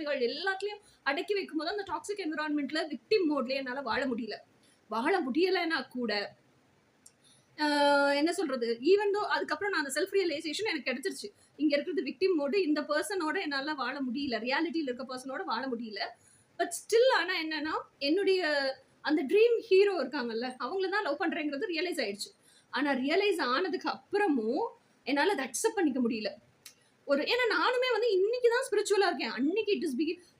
தீமைகள் எல்லாத்துலயும் அடக்கி வைக்கும்போது அந்த டாக்ஸிக் என்விரான்மெண்ட்ல விக்டிம் மோட்ல என்னால வாழ முடியலைன்னா கூட என்ன சொல்றது, ஈவன் தோ அதுக்கப்புறம் நான் அந்த செல்ஃப் ரியலைசேஷன் எனக்கு கிடைச்சிருச்சு. இங்க இருக்கிறது விக்டிம் மோடு, இந்த பர்சனோட என்னால வாழ முடியல, ரியாலிட்டியில இருக்க பர்சனோட வாழ முடியல. பட் ஸ்டில் ஆனா என்னன்னா, என்னுடைய அந்த ட்ரீம் ஹீரோ இருக்காங்கல்ல, அவங்கள தான் லவ் பண்றேங்கிறது ரியலைஸ் ஆயிடுச்சு. ஆனா ரியலைஸ் ஆனதுக்கு அப்புறமும் என்னால அத அக்செப்ட் பண்ணிக்க முடியல. ஏன்னா நானுமே வந்து இன்னைக்கு தான் ஸ்பிரிச்சுவலா இருக்கேன். அன்னைக்கு இட் இஸ்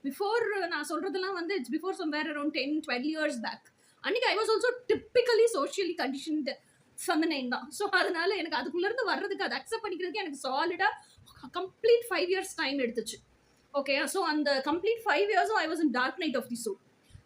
பிஃபோர் நான் சொல்றதெல்லாம் வந்து it's before somewhere around 10, 12 years back. அன்னைக்கு I was also typically socially conditioned feminine தான். ஸோ அதனால எனக்கு அதுக்குள்ள இருந்து வர்றதுக்கு அதை அக்செப்ட் பண்ணிக்கிறதுக்கு எனக்கு சாலிடா கம்ப்ளீட் 5 இயர்ஸ் டைம் எடுத்துச்சு. ஓகே, ஸோ அந்த கம்ப்ளீட் 5 இயர்ஸும் I was in dark night of the soul.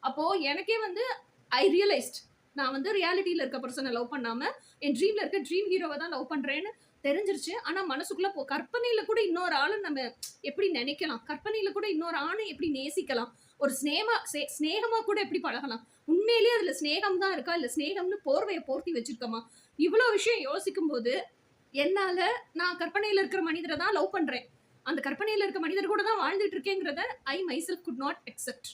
அப்போ எனக்கே வந்து ஐ ரியலைஸ்ட் நான் வந்து ரியாலிட்டியில இருக்க பர்சனை லவ் பண்ணாம என் ட்ரீம்ல இருக்க ட்ரீம் ஹீரோவை தான் லவ் பண்றேன்னு தெரிஞ்சிருச்சு. ஆனா மனசுக்குள்ள கற்பனையில கூட இன்னொரு ஆளை நம்ம எப்படி நினைக்கலாம், கற்பனையில கூட இன்னொரு ஆணை எப்படி நேசிக்கலாம், ஒரு ஸ்நேகமா கூட எப்படி பழகலாம், உண்மையிலேயே அதுல ஸ்நேகம் தான் இருக்கா இல்ல ஸ்நேகம்னு போர்வையை போர்த்தி வச்சிருக்கோமா, இவ்வளவு விஷயம் யோசிக்கும் போது என்னால நான் கற்பனையில இருக்கிற மனிதரை தான் லவ் பண்றேன், அந்த கற்பனையில இருக்க மனிதர் கூட தான் வாழ்ந்துட்டு இருக்கேங்கிறத I myself could not accept.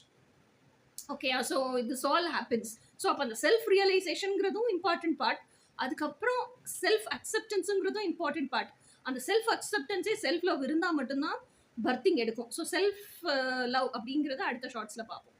Okay, so this all happens. So அப்போ அந்த செல்ஃப் ரியலைசேஷன்ங்கிறதும் இம்பார்ட்டன்ட் பார்ட், அதுக்கப்புறம் செல்ஃப் அக்செப்டன்ஸுங்கிறதும் இம்பார்ட்டன்ட் பார்ட். அந்த செல்ஃப் அக்செப்டன்ஸே செல்ஃப் லவ் இருந்தால் மட்டும்தான் பர்த்திங் எடுக்கும். ஸோ செல்ஃப் லவ் அப்படிங்கிறத அடுத்த ஷார்ட்ஸில் பார்ப்போம்.